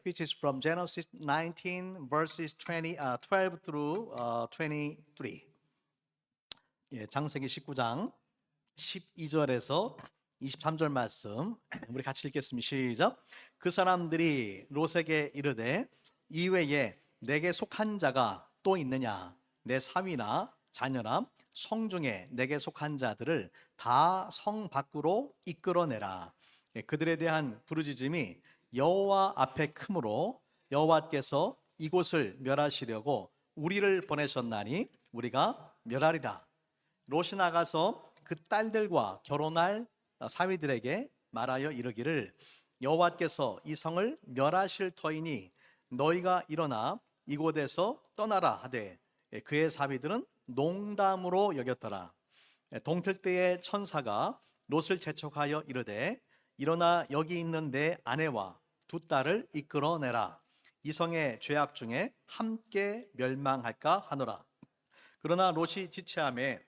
which is from Genesis 19 verses 12 through 23. 예, 창세기 19장 12절에서 23절 말씀 우리 같이 읽겠습니다. 시작. 그 사람들이 롯에게 이르되 이외에 내게 속한 자가 또 있느냐? 내 사위나 자녀나 성 중에 내게 속한 자들을 다 성 밖으로 이끌어내라. 그들에 대한 부르짖음이 여호와 앞에 크므로 여호와께서 이곳을 멸하시려고 우리를 보내셨나니 우리가 멸하리라. 롯이 나가서 그 딸들과 결혼할 사위들에게 말하여 이르기를 여호와께서 이 성을 멸하실 터이니 너희가 일어나 이곳에서 떠나라 하되 그의 사위들은 농담으로 여겼더라. 동틀 때에 천사가 롯을 재촉하여 이르되 일어나 여기 있는 내 아내와 두 딸을 이끌어내라. 이 성의 죄악 중에 함께 멸망할까 하노라. 그러나 롯이 지체하매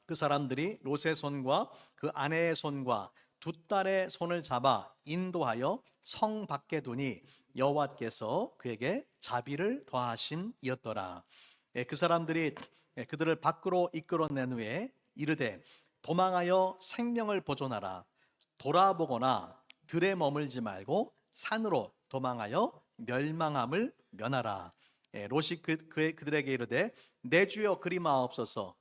그 사람들이 롯의 손과 그 아내의 손과 두 딸의 손을 잡아 인도하여 성 밖에 두니 여호와께서 그에게 자비를 더하심이었더라. 그 사람들이 그들을 밖으로 이끌어낸 후에 이르되 도망하여 생명을 보존하라. 돌아보거나 들에 머물지 말고 산으로 도망하여 멸망함을 면하라. 롯이 그들에게 이르되 내 주여 그리 마옵소서.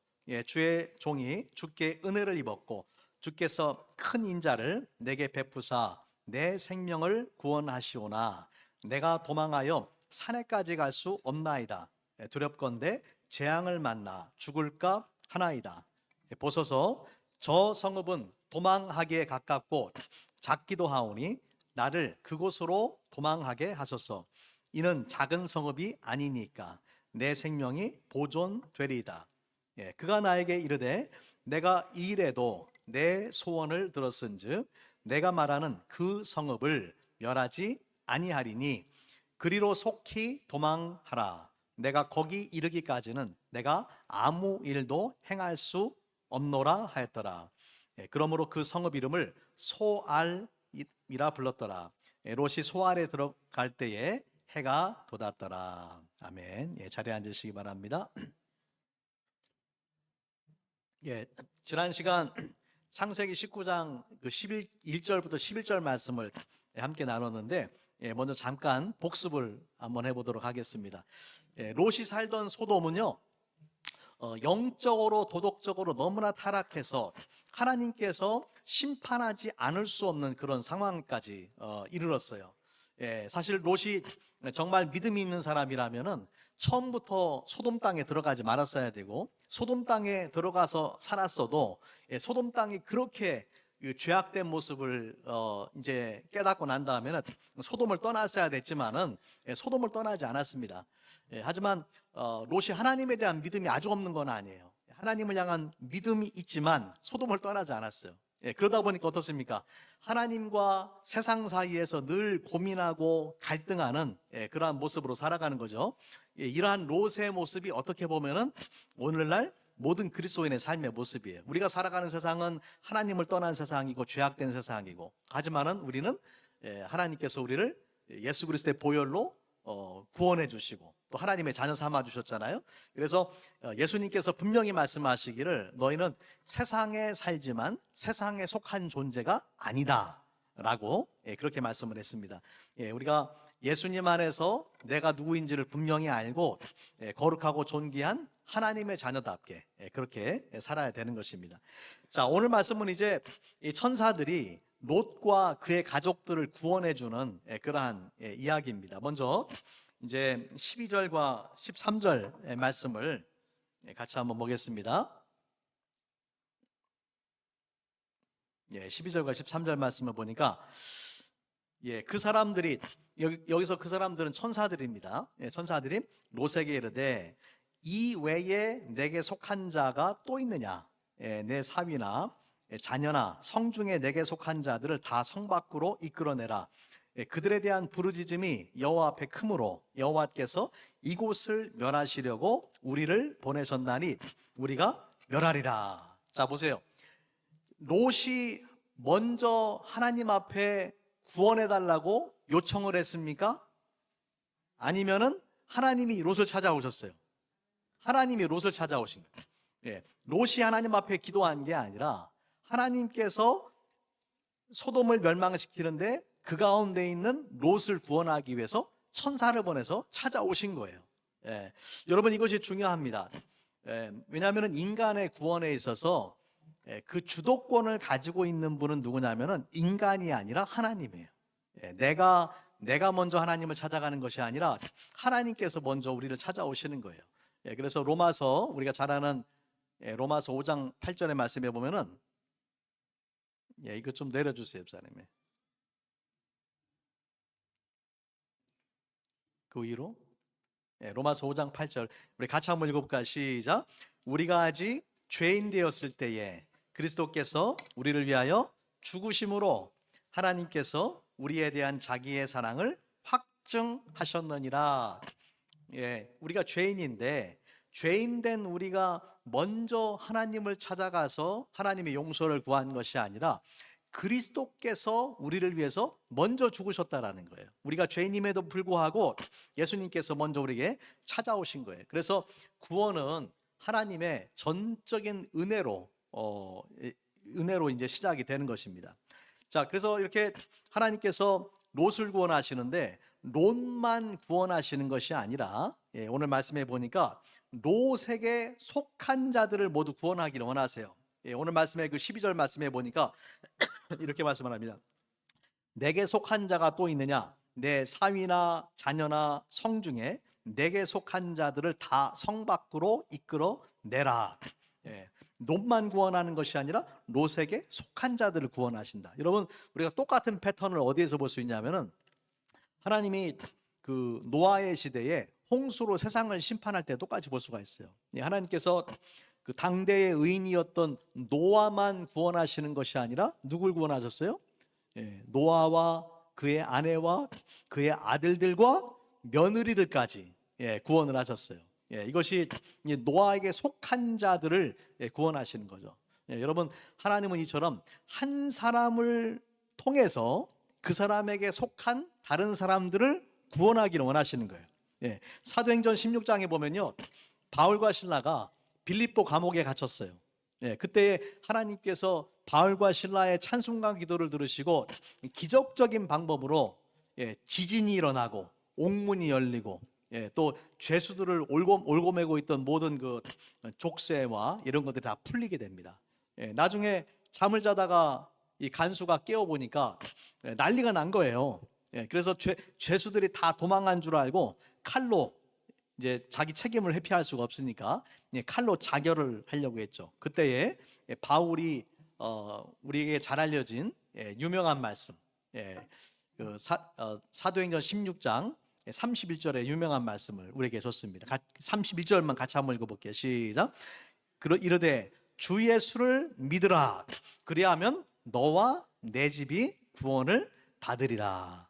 주의 종이 주께 은혜를 입었고 주께서 큰 인자를 내게 베푸사 내 생명을 구원하시오나 내가 도망하여 산에까지 갈 수 없나이다. 두렵건대 재앙을 만나 죽을까 하나이다. 보소서 저 성읍은 도망하기에 가깝고 작기도 하오니 나를 그곳으로 도망하게 하소서. 이는 작은 성읍이 아니니까 내 생명이 보존되리이다. 그가 나에게 이르되 내가 이 일에도 내 소원을 들었은즉 내가 말하는 그 성읍을 멸하지 아니하리니 그리로 속히 도망하라. 내가 거기 이르기까지는 내가 아무 일도 행할 수 없노라 하였더라. 그러므로 그 성읍 이름을 소알이라 불렀더라. 롯이 소알에 들어갈 때에 해가 돋았더라. 아멘. 자리에 앉으시기 바랍니다. 지난 시간 창세기 19장 1절부터 11절 말씀을 함께 나눴는데 먼저 잠깐 복습을 한번 해보도록 하겠습니다. 롯이 살던 소돔은요, 영적으로 도덕적으로 너무나 타락해서 하나님께서 심판하지 않을 수 없는 그런 상황까지 이르렀어요. 사실 롯이 정말 믿음이 있는 사람이라면은 처음부터 소돔 땅에 들어가지 말았어야 되고 소돔 땅에 들어가서 살았어도 소돔 땅이 그렇게 죄악된 모습을 이제 깨닫고 난 다음에는 소돔을 떠났어야 됐지만은 소돔을 떠나지 않았습니다. 하지만 롯이 하나님에 대한 믿음이 아주 없는 건 아니에요. 하나님을 향한 믿음이 있지만 소돔을 떠나지 않았어요. 그러다 보니까 어떻습니까? 하나님과 세상 사이에서 늘 고민하고 갈등하는 그러한 모습으로 살아가는 거죠. 이러한 롯의 모습이 어떻게 보면은 오늘날 모든 그리스도인의 삶의 모습이에요. 우리가 살아가는 세상은 하나님을 떠난 세상이고 죄악된 세상이고, 하지만은 우리는 하나님께서 우리를 예수 그리스도의 보혈로 구원해 주시고 또 하나님의 자녀 삼아 주셨잖아요. 그래서 예수님께서 분명히 말씀하시기를 너희는 세상에 살지만 세상에 속한 존재가 아니다 라고 그렇게 말씀을 했습니다. 우리가 예수님 안에서 내가 누구인지를 분명히 알고 거룩하고 존귀한 하나님의 자녀답게 그렇게 살아야 되는 것입니다. 자, 오늘 말씀은 이제 이 천사들이 롯과 그의 가족들을 구원해 주는 그러한 이야기입니다. 먼저 이제 12절과 13절 말씀을 같이 한번 보겠습니다. 12절과 13절 말씀을 보니까 그 사람들이 여기서 그 사람들은 천사들입니다. 천사들이 롯에게 이르되 이 외에 내게 속한 자가 또 있느냐? 내 사위나 자녀나 성 중에 내게 속한 자들을 다 성 밖으로 이끌어내라. 그들에 대한 부르짖음이 여호와 앞에 크므로 여호와께서 이곳을 멸하시려고 우리를 보내셨나니 우리가 멸하리라. 자, 보세요. 롯이 먼저 하나님 앞에 구원해 달라고 요청을 했습니까? 아니면은 하나님이 롯을 찾아오셨어요. 하나님이 롯을 찾아오신 거예요. 예, 롯이 하나님 앞에 기도한 게 아니라 하나님께서 소돔을 멸망시키는데 그 가운데 있는 롯을 구원하기 위해서 천사를 보내서 찾아오신 거예요. 예, 여러분 이것이 중요합니다. 왜냐하면 인간의 구원에 있어서 그 주도권을 가지고 있는 분은 누구냐면은 인간이 아니라 하나님이에요. 내가 먼저 하나님을 찾아가는 것이 아니라 하나님께서 먼저 우리를 찾아오시는 거예요. 그래서 로마서 우리가 잘 아는 로마서 5장 8절의 말씀에 보면은 이거 좀 내려주세요, 집사님. 그 위로 로마서 5장 8절 우리 같이 한번 읽어볼까요? 시작. 우리가 아직 죄인 되었을 때에 그리스도께서 우리를 위하여 죽으심으로 하나님께서 우리에 대한 자기의 사랑을 확증하셨느니라. 우리가 죄인인데 죄인된 우리가 먼저 하나님을 찾아가서 하나님의 용서를 구한 것이 아니라 그리스도께서 우리를 위해서 먼저 죽으셨다라는 거예요. 우리가 죄인임에도 불구하고 예수님께서 먼저 우리에게 찾아오신 거예요. 그래서 구원은 하나님의 전적인 은혜로 이제 시작이 되는 것입니다. 자, 그래서 이렇게 하나님께서 롯을 구원하시는데 롯만 구원하시는 것이 아니라 오늘 말씀해 보니까 롯에게 속한 자들을 모두 구원하기를 원하세요. 오늘 말씀에 그 12절 말씀해 보니까 이렇게 말씀을 합니다. 내게 속한 자가 또 있느냐? 내 사위나 자녀나 성 중에 내게 속한 자들을 다 성 밖으로 이끌어 내라. 롯만 구원하는 것이 아니라 롯에게 속한 자들을 구원하신다. 여러분, 우리가 똑같은 패턴을 어디에서 볼 수 있냐면은 하나님이 그 노아의 시대에 홍수로 세상을 심판할 때 똑같이 볼 수가 있어요. 하나님께서 그 당대의 의인이었던 노아만 구원하시는 것이 아니라 누굴 구원하셨어요? 노아와 그의 아내와 그의 아들들과 며느리들까지 구원을 하셨어요. 이것이 노아에게 속한 자들을 구원하시는 거죠. 여러분, 하나님은 이처럼 한 사람을 통해서 그 사람에게 속한 다른 사람들을 구원하기를 원하시는 거예요. 사도행전 16장에 보면요, 바울과 신라가 빌립보 감옥에 갇혔어요. 그때 하나님께서 바울과 신라의 찬송과 기도를 들으시고 기적적인 방법으로 지진이 일어나고 옥문이 열리고 또 죄수들을 올고 매고 있던 모든 그 족쇄와 이런 것들이 다 풀리게 됩니다. 나중에 잠을 자다가 이 간수가 깨어 보니까 난리가 난 거예요. 그래서 죄수들이 다 도망간 줄 알고 칼로 이제 자기 책임을 회피할 수가 없으니까 칼로 자결을 하려고 했죠. 그때에 바울이 우리에게 잘 알려진 유명한 말씀, 사도행전 16장 31절의 유명한 말씀을 우리에게 줬습니다. 31절만 같이 한번 읽어볼게요. 시작. 이르되 주 예수를 믿으라. 그리하면 너와 내 집이 구원을 받으리라.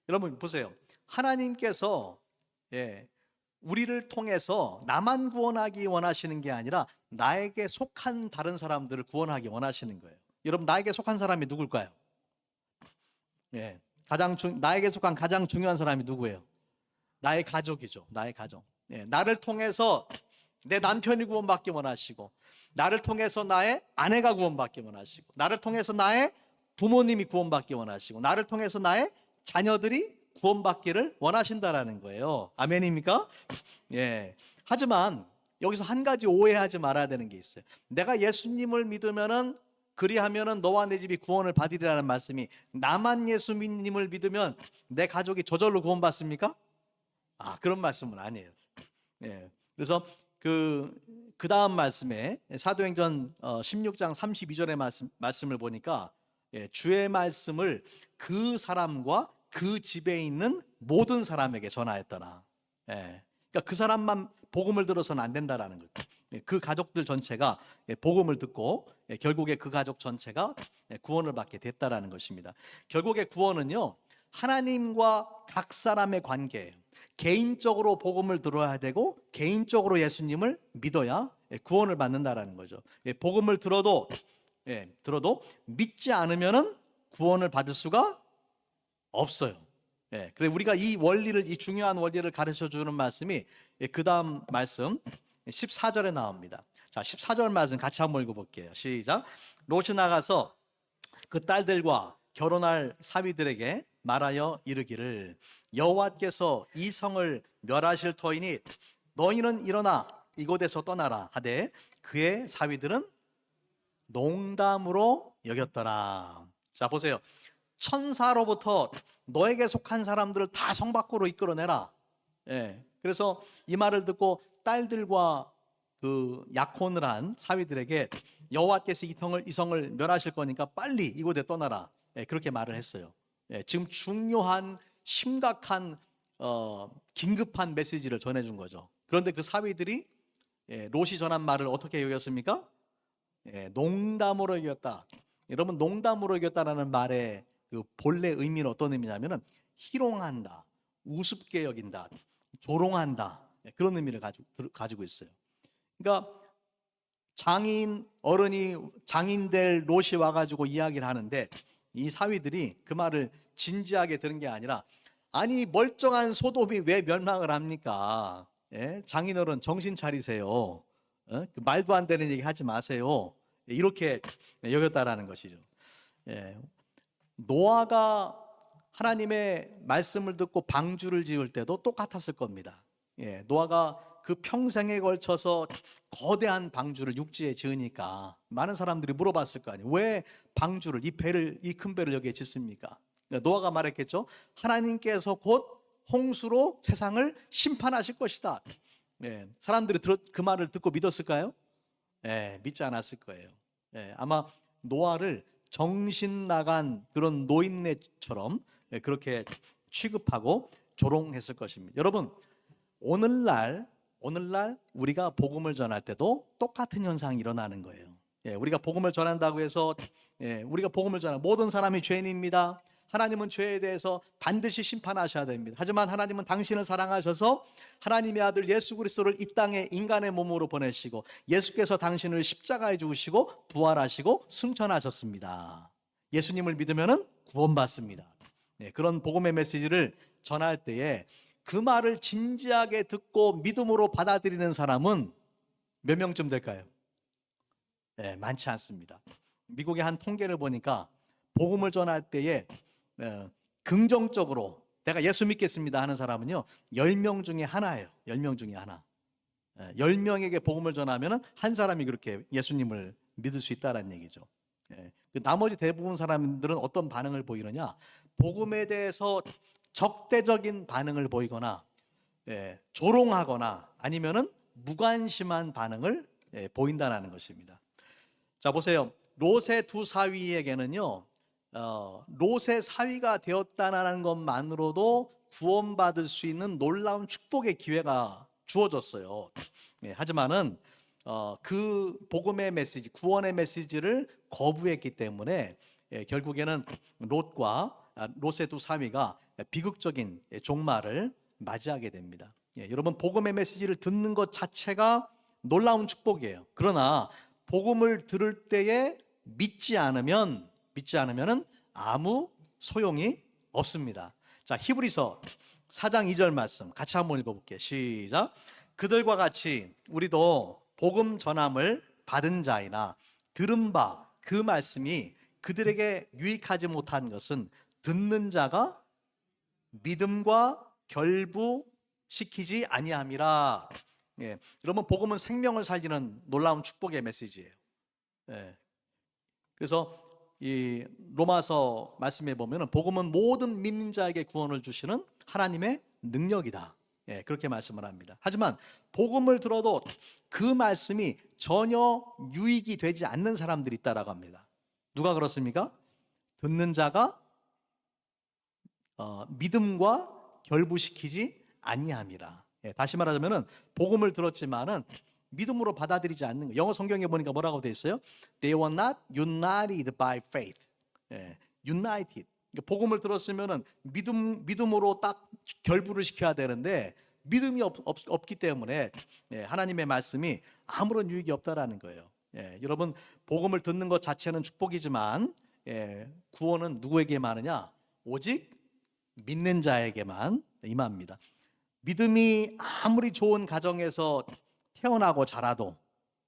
여러분 보세요. 하나님께서 우리를 통해서 나만 구원하기 원하시는 게 아니라 나에게 속한 다른 사람들을 구원하기 원하시는 거예요. 여러분, 나에게 속한 사람이 누굴까요? 나에게 속한 가장 중요한 사람이 누구예요? 나의 가족이죠. 나의 가족. 나를 통해서 내 남편이 구원받기 원하시고, 나를 통해서 나의 아내가 구원받기 원하시고, 나를 통해서 나의 부모님이 구원받기 원하시고, 나를 통해서 나의 자녀들이 구원받기를 원하신다라는 거예요. 아멘입니까? 하지만 여기서 한 가지 오해하지 말아야 되는 게 있어요. 내가 예수님을 믿으면은 그리하면은 너와 내 집이 구원을 받으리라는 말씀이 나만 예수님을 믿으면 내 가족이 저절로 구원받습니까? 그런 말씀은 아니에요. 그래서 그 다음 말씀에 사도행전 16장 32절의 말씀을 보니까 주의 말씀을 그 사람과 그 집에 있는 모든 사람에게 전하였더라. 그러니까 그 사람만 복음을 들어서는 안 된다라는 거죠. 그 가족들 전체가 복음을 듣고 결국에 그 가족 전체가 구원을 받게 됐다라는 것입니다. 결국에 구원은요, 하나님과 각 사람의 관계예요. 개인적으로 복음을 들어야 되고 개인적으로 예수님을 믿어야 구원을 받는다라는 거죠. 복음을 들어도 믿지 않으면은 구원을 받을 수가 없어요. 예, 그래 우리가 이 중요한 원리를 가르쳐 주는 말씀이 그다음 말씀 14절에 나옵니다. 자, 14절 말씀 같이 한번 읽어볼게요. 시작. 롯이 나가서 그 딸들과 결혼할 사위들에게 말하여 이르기를 여호와께서 이 성을 멸하실 터이니 너희는 일어나 이곳에서 떠나라 하되 그의 사위들은 농담으로 여겼더라. 자, 보세요. 천사로부터 너에게 속한 사람들을 다 성 밖으로 이끌어내라. 예. 그래서 이 말을 듣고 딸들과 그 약혼을 한 사위들에게 여호와께서 이 성을 멸하실 거니까 빨리 이곳에 떠나라. 예, 그렇게 말을 했어요. 예, 지금 중요한 심각한 긴급한 메시지를 전해준 거죠. 그런데 그 사위들이 롯이 전한 말을 어떻게 여겼습니까? 농담으로 여겼다. 여러분, 농담으로 여겼다라는 말의 그 본래 의미는 어떤 의미냐면은 희롱한다, 우습게 여긴다, 조롱한다, 그런 의미를 가지고 있어요. 그러니까 장인될 롯이 와가지고 이야기를 하는데 이 사위들이 그 말을 진지하게 들은 게 아니라 아니 멀쩡한 소돔이 왜 멸망을 합니까? 장인어른 정신 차리세요. 그 말도 안 되는 얘기 하지 마세요. 이렇게 여겼다라는 것이죠. 노아가 하나님의 말씀을 듣고 방주를 지을 때도 똑같았을 겁니다. 노아가 그 평생에 걸쳐서 거대한 방주를 육지에 지으니까 많은 사람들이 물어봤을 거 아니에요. 왜 방주를 이 큰 배를 여기에 짓습니까? 노아가 말했겠죠. 하나님께서 곧 홍수로 세상을 심판하실 것이다. 사람들이 그 말을 듣고 믿었을까요? 믿지 않았을 거예요. 아마 노아를 정신 나간 그런 노인네처럼 그렇게 취급하고 조롱했을 것입니다. 여러분, 오늘날 우리가 복음을 전할 때도 똑같은 현상이 일어나는 거예요. 우리가 복음을 전한다고 해서 우리가 복음을 전하는 모든 사람이 죄인입니다. 하나님은 죄에 대해서 반드시 심판하셔야 됩니다. 하지만 하나님은 당신을 사랑하셔서 하나님의 아들 예수 그리스도를 이 땅에 인간의 몸으로 보내시고 예수께서 당신을 십자가에 죽으시고 부활하시고 승천하셨습니다. 예수님을 믿으면 구원받습니다. 그런 복음의 메시지를 전할 때에 그 말을 진지하게 듣고 믿음으로 받아들이는 사람은 몇 명쯤 될까요? 많지 않습니다. 미국의 한 통계를 보니까 복음을 전할 때에 긍정적으로 내가 예수 믿겠습니다 하는 사람은요 10명 중에 하나예요. 10명 중에 하나. 10명에게 복음을 전하면 한 사람이 그렇게 예수님을 믿을 수 있다는 얘기죠. 그 나머지 대부분 사람들은 어떤 반응을 보이느냐, 복음에 대해서 적대적인 반응을 보이거나 조롱하거나 아니면은 무관심한 반응을 보인다는 것입니다. 자, 보세요. 롯의 두 사위에게는요 롯의 사위가 되었다는 것만으로도 구원받을 수 있는 놀라운 축복의 기회가 주어졌어요. 하지만은 그 복음의 메시지, 구원의 메시지를 거부했기 때문에 결국에는 롯의 두 사위가 비극적인 종말을 맞이하게 됩니다. 여러분, 복음의 메시지를 듣는 것 자체가 놀라운 축복이에요. 그러나 복음을 들을 때에 믿지 않으면은 아무 소용이 없습니다. 자, 히브리서 4장 2절 말씀 같이 한번 읽어볼게요. 시작. 그들과 같이 우리도 복음 전함을 받은 자이나 들은 바 그 말씀이 그들에게 유익하지 못한 것은 듣는 자가 믿음과 결부시키지 아니함이라. 여러분, 복음은 생명을 살리는 놀라운 축복의 메시지예요. 그래서 이 로마서 말씀에 보면은 복음은 모든 믿는 자에게 구원을 주시는 하나님의 능력이다. 그렇게 말씀을 합니다. 하지만 복음을 들어도 그 말씀이 전혀 유익이 되지 않는 사람들이 있다라고 합니다. 누가 그렇습니까? 듣는 자가 믿음과 결부시키지 아니함이라. 다시 말하자면은 복음을 들었지만은 믿음으로 받아들이지 않는 거. 영어 성경에 보니까 뭐라고 돼 있어요? They were not united by faith. United. 복음을 들었으면은 믿음으로 딱 결부를 시켜야 되는데 믿음이 없기 때문에 하나님의 말씀이 아무런 유익이 없다라는 거예요. 여러분, 복음을 듣는 것 자체는 축복이지만 구원은 누구에게 많으냐? 오직 믿는 자에게만 임합니다. 믿음이 아무리 좋은 가정에서 태어나고 자라도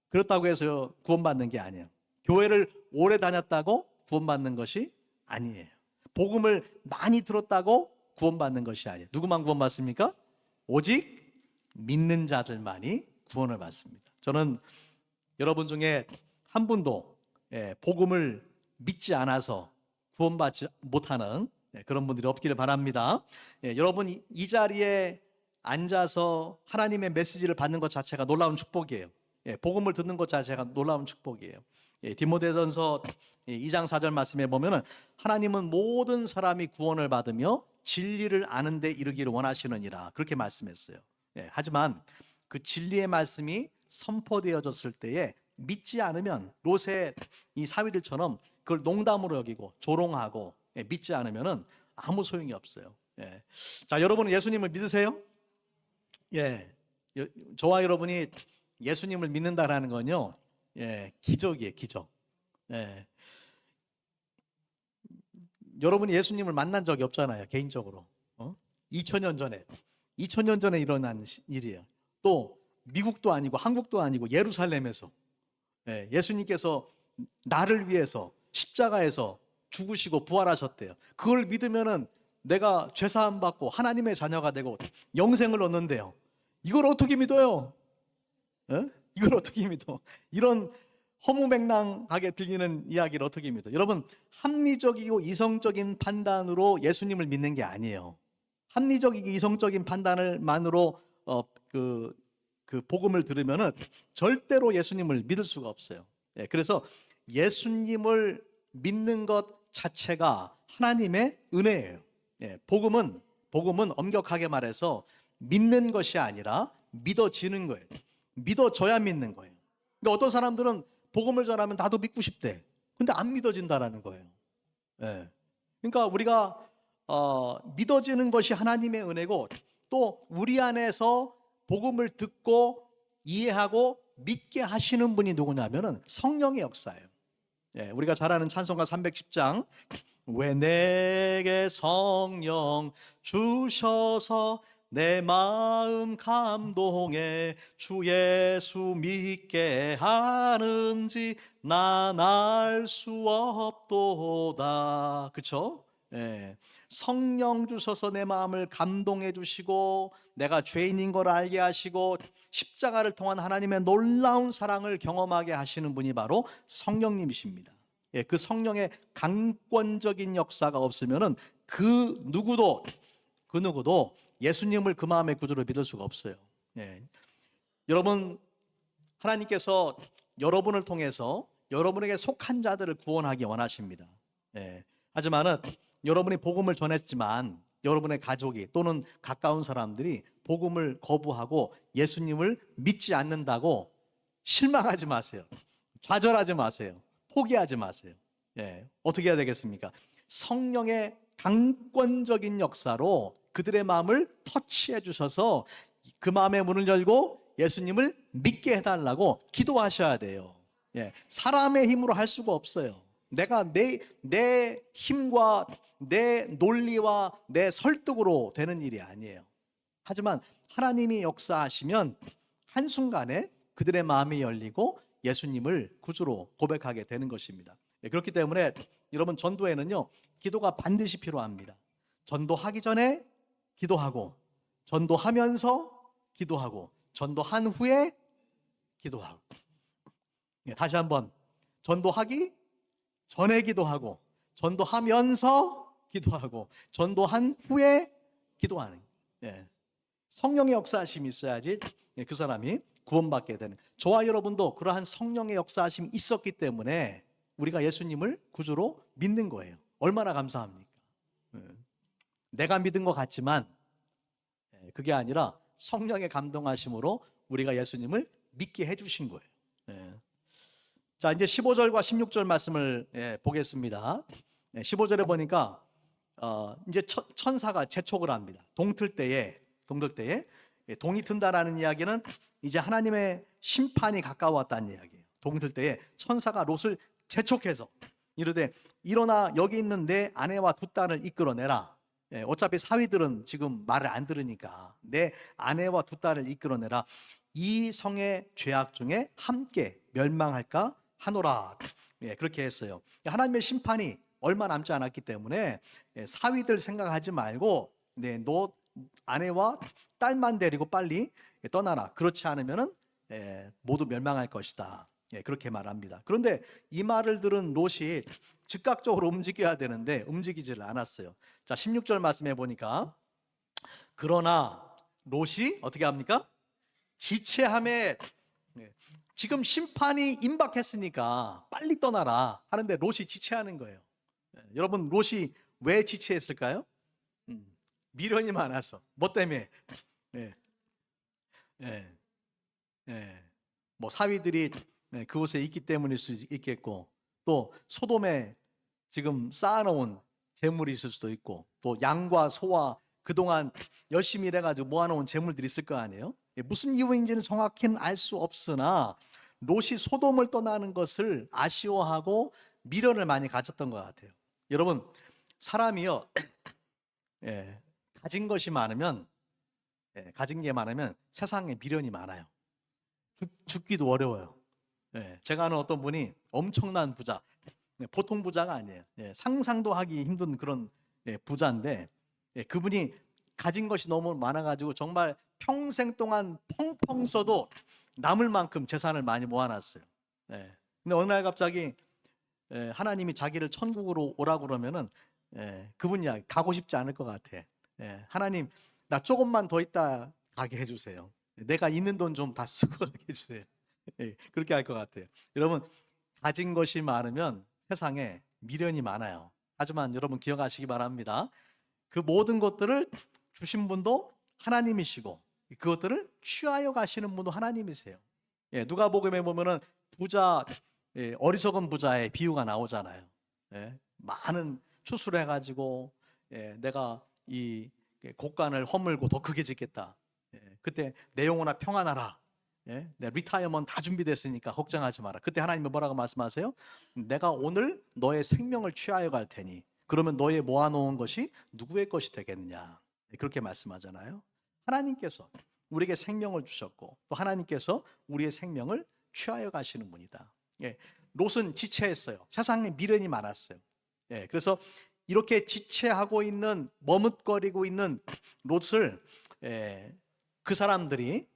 그렇다고 해서 구원받는 게 아니에요. 교회를 오래 다녔다고 구원받는 것이 아니에요. 복음을 많이 들었다고 구원받는 것이 아니에요. 누구만 구원받습니까? 오직 믿는 자들만이 구원을 받습니다. 저는 여러분 중에 한 분도 복음을 믿지 않아서 구원받지 못하는 그런 분들이 없기를 바랍니다. 여러분 이 자리에 앉아서 하나님의 메시지를 받는 것 자체가 놀라운 축복이에요. 복음을 듣는 것 자체가 놀라운 축복이에요. 디모데전서 2장 4절 말씀에 보면은 하나님은 모든 사람이 구원을 받으며 진리를 아는 데 이르기를 원하시느니라 그렇게 말씀했어요. 하지만 그 진리의 말씀이 선포되어졌을 때에 믿지 않으면 롯의 이 사위들처럼 그걸 농담으로 여기고 조롱하고 믿지 않으면은 아무 소용이 없어요. 자, 여러분은 예수님을 믿으세요? 저와 여러분이 예수님을 믿는다라는 건요, 기적이에요, 기적. 여러분이 예수님을 만난 적이 없잖아요, 개인적으로. 2000년 전에 일어난 일이에요. 또 미국도 아니고 한국도 아니고 예루살렘에서 예수님께서 나를 위해서 십자가에서 죽으시고 부활하셨대요. 그걸 믿으면은 내가 죄사함 받고 하나님의 자녀가 되고 영생을 얻는데요. 이걸 어떻게 믿어요? 이걸 어떻게 믿어? 이런 허무맹랑하게 들리는 이야기를 어떻게 믿어? 여러분, 합리적이고 이성적인 판단으로 예수님을 믿는 게 아니에요. 합리적이고 이성적인 판단을만으로 그 복음을 들으면은 절대로 예수님을 믿을 수가 없어요. 그래서 예수님을 믿는 것 자체가 하나님의 은혜예요. 복음은 엄격하게 말해서 믿는 것이 아니라 믿어지는 거예요. 믿어져야 믿는 거예요. 그러니까 어떤 사람들은 복음을 전하면 나도 믿고 싶대. 근데 안 믿어진다라는 거예요. 그러니까 우리가 믿어지는 것이 하나님의 은혜고 또 우리 안에서 복음을 듣고 이해하고 믿게 하시는 분이 누구냐면은 성령의 역사예요. 우리가 잘 아는 찬송가 310장 왜 내게 성령 주셔서 내 마음 감동해 주 예수 믿게 하는지 난 알 수 없도다. 그쵸? 성령 주셔서 내 마음을 감동해 주시고 내가 죄인인 걸 알게 하시고 십자가를 통한 하나님의 놀라운 사랑을 경험하게 하시는 분이 바로 성령님이십니다. 그 성령의 강권적인 역사가 없으면은 그 누구도 예수님을 그 마음의 구주로 믿을 수가 없어요. 여러분, 하나님께서 여러분을 통해서 여러분에게 속한 자들을 구원하기 원하십니다. 하지만은 여러분이 복음을 전했지만 여러분의 가족이 또는 가까운 사람들이 복음을 거부하고 예수님을 믿지 않는다고 실망하지 마세요. 좌절하지 마세요. 포기하지 마세요. 어떻게 해야 되겠습니까? 성령의 강권적인 역사로 그들의 마음을 터치해 주셔서 그 마음의 문을 열고 예수님을 믿게 해달라고 기도하셔야 돼요. 사람의 힘으로 할 수가 없어요. 내가 내 힘과 내 논리와 내 설득으로 되는 일이 아니에요. 하지만 하나님이 역사하시면 한순간에 그들의 마음이 열리고 예수님을 구주로 고백하게 되는 것입니다. 그렇기 때문에 여러분, 전도에는요, 기도가 반드시 필요합니다. 전도하기 전에 기도하고, 전도하면서 기도하고, 전도한 후에 기도하고. 다시 한번, 전도하기 전에 기도하고, 전도하면서 기도하고, 전도한 후에 기도하는. 성령의 역사하심이 있어야지 그 사람이 구원받게 되는. 저와 여러분도 그러한 성령의 역사하심이 있었기 때문에 우리가 예수님을 구주로 믿는 거예요. 얼마나 감사합니까? 내가 믿은 것 같지만 그게 아니라 성령의 감동하심으로 우리가 예수님을 믿게 해주신 거예요. 자, 이제 15절과 16절 말씀을 보겠습니다. 15절에 보니까 이제 천사가 재촉을 합니다. 동틀 때에 동이 튼다라는 이야기는 이제 하나님의 심판이 가까웠다는 이야기예요. 동틀 때에 천사가 롯을 재촉해서 이르되 일어나 여기 있는 내 아내와 두 딸을 이끌어내라. 어차피 사위들은 지금 말을 안 들으니까 내 아내와 두 딸을 이끌어내라. 이 성의 죄악 중에 함께 멸망할까 하노라. 그렇게 했어요. 하나님의 심판이 얼마 남지 않았기 때문에 사위들 생각하지 말고 너 아내와 딸만 데리고 빨리 떠나라. 그렇지 않으면은 모두 멸망할 것이다. 그렇게 말합니다. 그런데 이 말을 들은 롯이 즉각적으로 움직여야 되는데 움직이지를 않았어요. 자, 16절 말씀해 보니까 그러나 롯이 어떻게 합니까? 지체함에 지금 심판이 임박했으니까 빨리 떠나라 하는데 롯이 지체하는 거예요. 여러분, 롯이 왜 지체했을까요? 미련이 많아서. 뭐 때문에? 예, 예, 예. 뭐 사위들이 그곳에 있기 때문일 수 있겠고, 또 소돔에 지금 쌓아놓은 재물이 있을 수도 있고, 또 양과 소와 그동안 열심히 일해가지고 모아놓은 재물들이 있을 거 아니에요? 무슨 이유인지는 정확히는 알 수 없으나 롯이 소돔을 떠나는 것을 아쉬워하고 미련을 많이 가졌던 것 같아요. 여러분, 사람이요, 가진 것이 많으면, 가진 게 많으면 세상에 미련이 많아요. 죽기도 어려워요. 제가 아는 어떤 분이 엄청난 부자, 보통 부자가 아니에요. 상상도 하기 힘든 그런 부자인데, 그분이 가진 것이 너무 많아가지고 정말 평생 동안 펑펑 써도 남을 만큼 재산을 많이 모아놨어요. 근데 어느 날 갑자기 하나님이 자기를 천국으로 오라고 그러면은 그분이 가고 싶지 않을 것 같아. 하나님, 나 조금만 더 있다 가게 해주세요. 내가 있는 돈 좀 다 쓰고 가게 해주세요. 그렇게 할 것 같아요. 여러분, 가진 것이 많으면 세상에 미련이 많아요. 하지만 여러분 기억하시기 바랍니다. 그 모든 것들을 주신 분도 하나님이시고 그것들을 취하여 가시는 분도 하나님이세요. 누가복음에 보면은 부자, 어리석은 부자의 비유가 나오잖아요. 많은 추수를 해가지고 내가 이 곡간을 허물고 더 크게 짓겠다. 그때 내 영혼아 평안하라. 내 리타이어먼트 다 준비됐으니까 걱정하지 마라. 그때 하나님은 뭐라고 말씀하세요? 내가 오늘 너의 생명을 취하여 갈 테니 그러면 너의 모아놓은 것이 누구의 것이 되겠느냐. 그렇게 말씀하잖아요. 하나님께서 우리에게 생명을 주셨고 또 하나님께서 우리의 생명을 취하여 가시는 분이다. 롯은 지체했어요. 세상에 미련이 많았어요. 그래서 이렇게 지체하고 있는, 머뭇거리고 있는 롯을 그 사람들이,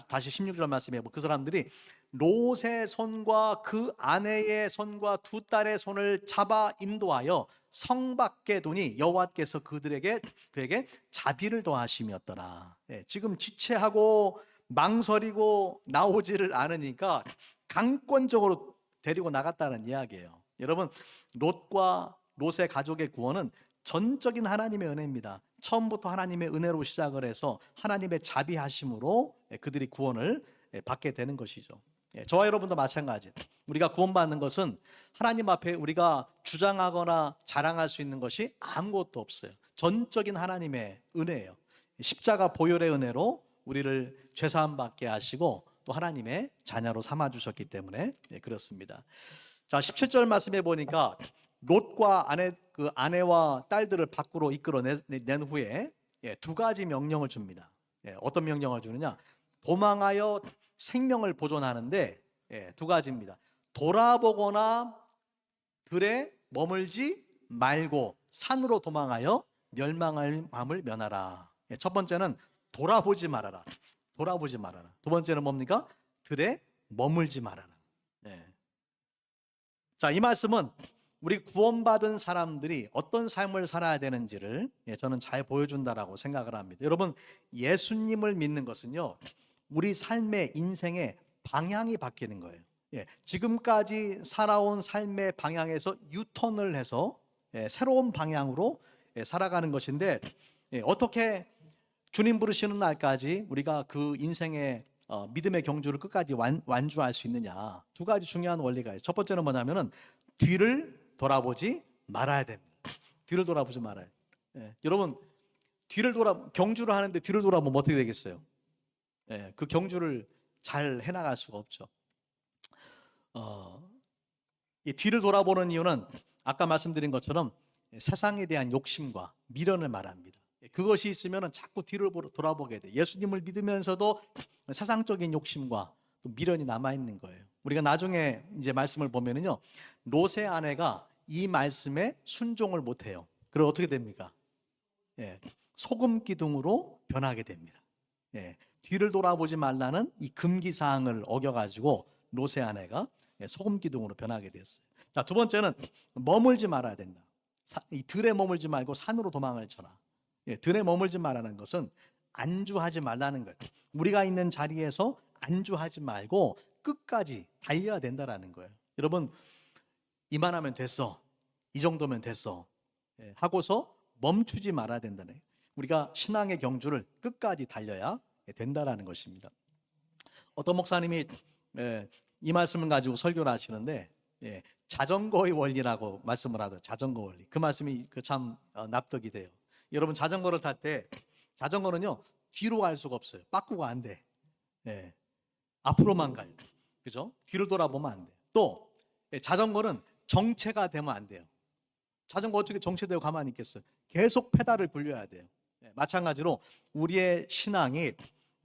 다시 16절 말씀해 보면 그 사람들이 롯의 손과 그 아내의 손과 두 딸의 손을 잡아 인도하여 성 밖에 두니 여호와께서 그에게 자비를 더하심이었더라. 지금 지체하고 망설이고 나오지를 않으니까 강권적으로 데리고 나갔다는 이야기예요. 여러분, 롯의 가족의 구원은 전적인 하나님의 은혜입니다. 처음부터 하나님의 은혜로 시작을 해서 하나님의 자비하심으로 그들이 구원을 받게 되는 것이죠. 저와 여러분도 마찬가지. 우리가 구원받는 것은 하나님 앞에 우리가 주장하거나 자랑할 수 있는 것이 아무것도 없어요. 전적인 하나님의 은혜예요. 십자가 보혈의 은혜로 우리를 죄사함 받게 하시고 또 하나님의 자녀로 삼아 주셨기 때문에 그렇습니다. 자, 17절 말씀해 보니까 롯과 아내와 딸들을 밖으로 이끌어낸 후에 두 가지 명령을 줍니다. 어떤 명령을 주느냐? 도망하여 생명을 보존하는데 두 가지입니다. 돌아보거나 들에 머물지 말고 산으로 도망하여 멸망함을 면하라. 첫 번째는 돌아보지 말아라. 돌아보지 말아라. 두 번째는 뭡니까? 들에 머물지 말아라. 자, 이 말씀은 우리 구원받은 사람들이 어떤 삶을 살아야 되는지를 저는 잘 보여준다라고 생각을 합니다. 여러분, 예수님을 믿는 것은요, 우리 삶의 인생의 방향이 바뀌는 거예요. 지금까지 살아온 삶의 방향에서 유턴을 해서 새로운 방향으로 살아가는 것인데, 어떻게 주님 부르시는 날까지 우리가 그 인생의 믿음의 경주를 끝까지 완주할 수 있느냐. 두 가지 중요한 원리가 있어요. 첫 번째는 뭐냐면은 뒤를 돌아보지 말아야 됩니다. 뒤를 돌아보지 말아야 돼요. 여러분, 경주를 하는데 뒤를 돌아보면 어떻게 되겠어요? 그 경주를 잘 해나갈 수가 없죠. 이 뒤를 돌아보는 이유는 아까 말씀드린 것처럼 세상에 대한 욕심과 미련을 말합니다. 그것이 있으면 자꾸 뒤를 돌아보게 돼. 예수님을 믿으면서도 세상적인 욕심과 또 미련이 남아 있는 거예요. 우리가 나중에 이제 말씀을 보면은요, 롯의 아내가 이 말씀에 순종을 못해요. 그럼 어떻게 됩니까? 소금 기둥으로 변하게 됩니다. 뒤를 돌아보지 말라는 이 금기 사항을 어겨가지고 롯의 아내가 소금 기둥으로 변하게 됐어요. 자, 두 번째는 머물지 말아야 된다. 이 들에 머물지 말고 산으로 도망을 쳐라. 들에 머물지 말라는 것은 안주하지 말라는 거예요. 우리가 있는 자리에서 안주하지 말고 끝까지 달려야 된다라는 거예요. 여러분, 이만하면 됐어, 이 정도면 됐어 하고서 멈추지 말아야 된다는 거예요. 우리가 신앙의 경주를 끝까지 달려야 된다라는 것입니다. 어떤 목사님이 이 말씀을 가지고 설교를 하시는데 자전거의 원리라고 말씀을 하더라고요. 자전거 원리. 그 말씀이 참 납득이 돼요. 여러분, 자전거를 탈 때 자전거는요, 뒤로 갈 수가 없어요. 빠꾸가 안 돼. 앞으로만 가요. 그죠? 뒤를 돌아보면 안 돼. 또 자전거는 정체가 되면 안 돼요. 자전거 어떻게 정체되고 가만히 있겠어요? 계속 페달을 굴려야 돼요. 마찬가지로 우리의 신앙이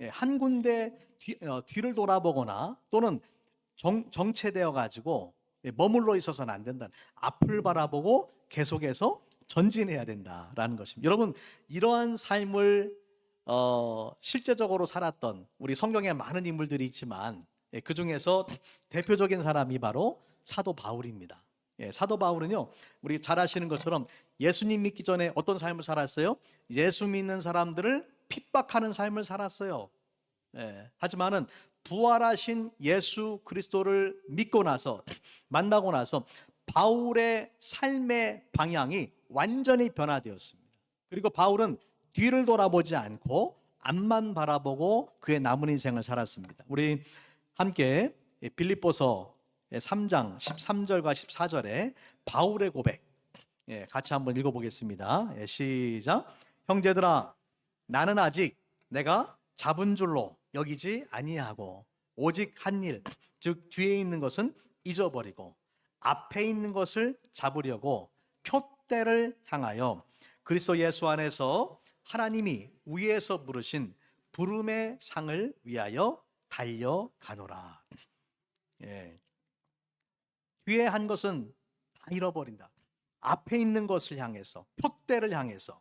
한 군데 뒤를 돌아보거나 또는 정체되어 가지고 머물러 있어서는 안 된다. 앞을 바라보고 계속해서 전진해야 된다라는 것입니다. 여러분, 이러한 삶을 실제적으로 살았던 우리 성경에 많은 인물들이 있지만 그 중에서 대표적인 사람이 바로 사도 바울입니다. 사도 바울은요, 우리 잘 아시는 것처럼 예수님 믿기 전에 어떤 삶을 살았어요? 예수 믿는 사람들을 핍박하는 삶을 살았어요. 하지만은 부활하신 예수 그리스도를 믿고 나서, 만나고 나서 바울의 삶의 방향이 완전히 변화되었습니다. 그리고 바울은 뒤를 돌아보지 않고 앞만 바라보고 그의 남은 인생을 살았습니다. 우리 함께 빌립보서 3장 13절과 14절에 바울의 고백 같이 한번 읽어보겠습니다. 시작. 형제들아, 나는 아직 내가 잡은 줄로 여기지 아니하고 오직 한 일, 즉 뒤에 있는 것은 잊어버리고 앞에 있는 것을 잡으려고 표대를 향하여 그리스도 예수 안에서 하나님이 위에서 부르신 부름의 상을 위하여 달려가노라. 뒤에 한 것은 다 잃어버린다. 앞에 있는 것을 향해서, 표대를 향해서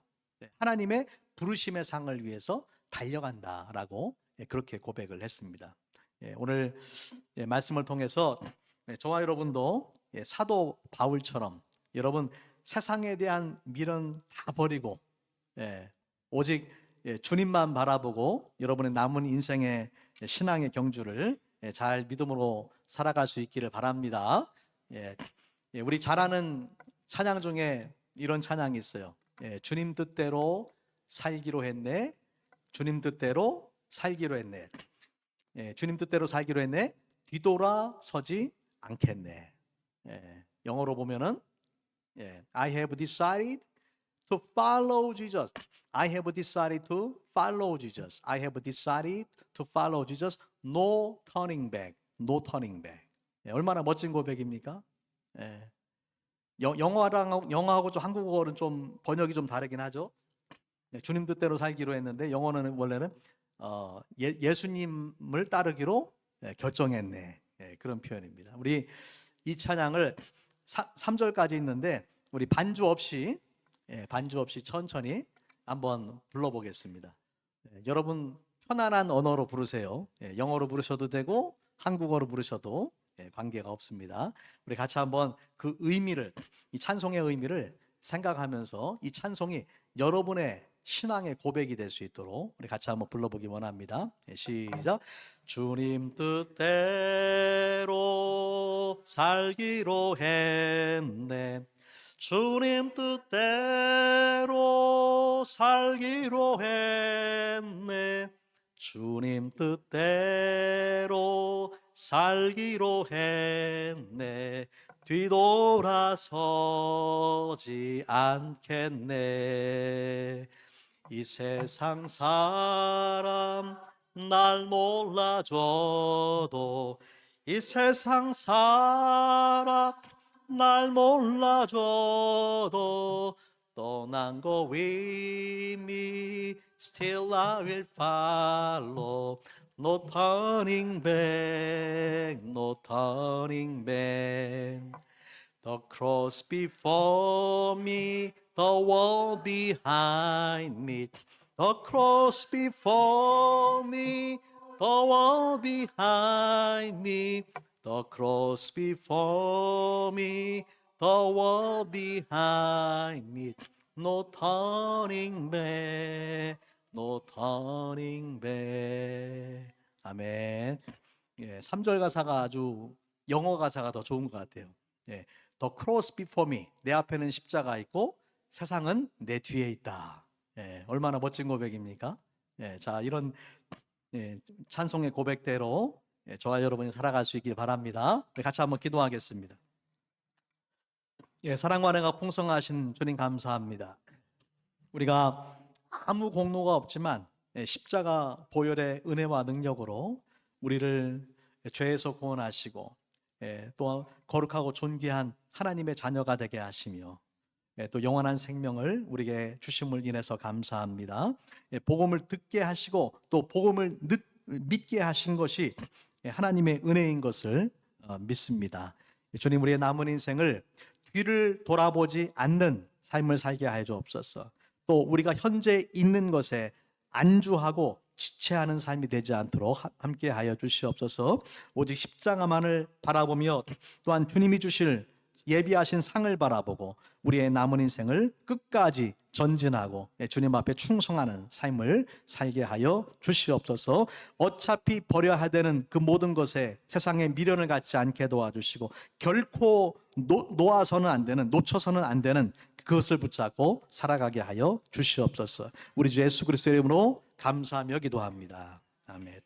하나님의 부르심의 상을 위해서 달려간다라고 그렇게 고백을 했습니다. 오늘 말씀을 통해서 저와 여러분도 사도 바울처럼 여러분 세상에 대한 미련 다 버리고 오직 주님만 바라보고 여러분의 남은 인생의 신앙의 경주를 잘 믿음으로 살아갈 수 있기를 바랍니다. 우리 잘 아는 찬양 중에 이런 찬양이 있어요. 주님 뜻대로 살기로 했네. 주님 뜻대로 살기로 했네. 주님 뜻대로 살기로 했네. 뒤돌아서지 않겠네. 영어로 보면은 I have decided to follow Jesus. I have decided to follow Jesus. I have decided to follow Jesus. No turning back. No turning back. 얼마나 멋진 고백입니까? 영어하고 좀 한국어는 좀 번역이 좀 다르긴 하죠. 주님 뜻대로 살기로 했는데 영어는 원래는 예수님을 따르기로 결정했네. 그런 표현입니다. 우리 이 찬양을 3절까지 있는데 우리 반주 없이 천천히 한번 불러보겠습니다. 여러분 편안한 언어로 부르세요. 영어로 부르셔도 되고 한국어로 부르셔도 관계가 없습니다. 우리 같이 한번 그 의미를, 이 찬송의 의미를 생각하면서 이 찬송이 여러분의 신앙의 고백이 될 수 있도록 우리 같이 한번 불러보기 원합니다. 시작. 주님 뜻대로 살기로 했네. 주님 뜻대로 살기로 했네. 주님 뜻대로 살기로 했네. 뒤돌아서지 않겠네. 이 세상 사람 날 몰라줘도 이 세상 사람 날 몰라줘도 떠난 거 with me still I will follow no turning back no turning back the cross before me the wall behind me the cross before me the wall behind me the cross before me the wall behind me no turning back no turning back 아멘. 예, 3절 가사가 아주 영어 가사가 더 좋은 것 같아요. 예, The cross before me 내 앞에는 십자가 있고 세상은 내 뒤에 있다. 예, 얼마나 멋진 고백입니까? 예, 자 이런 찬송의 고백대로 저와 여러분이 살아갈 수 있길 바랍니다. 우리 같이 한번 기도하겠습니다. 사랑과 은혜가 풍성하신 주님 감사합니다. 우리가 아무 공로가 없지만 십자가 보혈의 은혜와 능력으로 우리를 죄에서 구원하시고 또 거룩하고 존귀한 하나님의 자녀가 되게 하시며 또 영원한 생명을 우리에게 주심을 인해서 감사합니다. 복음을 듣게 하시고 또 복음을 믿게 하신 것이 하나님의 은혜인 것을 믿습니다. 주님 우리의 남은 인생을 뒤를 돌아보지 않는 삶을 살게 하여 주옵소서. 또 우리가 현재 있는 것에 안주하고 지체하는 삶이 되지 않도록 함께 하여 주시옵소서. 오직 십자가만을 바라보며 또한 주님이 주실 예비하신 상을 바라보고 우리의 남은 인생을 끝까지 전진하고 주님 앞에 충성하는 삶을 살게 하여 주시옵소서. 어차피 버려야 되는 그 모든 것에 세상의 미련을 갖지 않게 도와주시고 결코 놓아서는 안 되는, 놓쳐서는 안 되는 그것을 붙잡고 살아가게 하여 주시옵소서. 우리 주 예수 그리스도의 이름으로 감사하며 기도합니다. 아멘.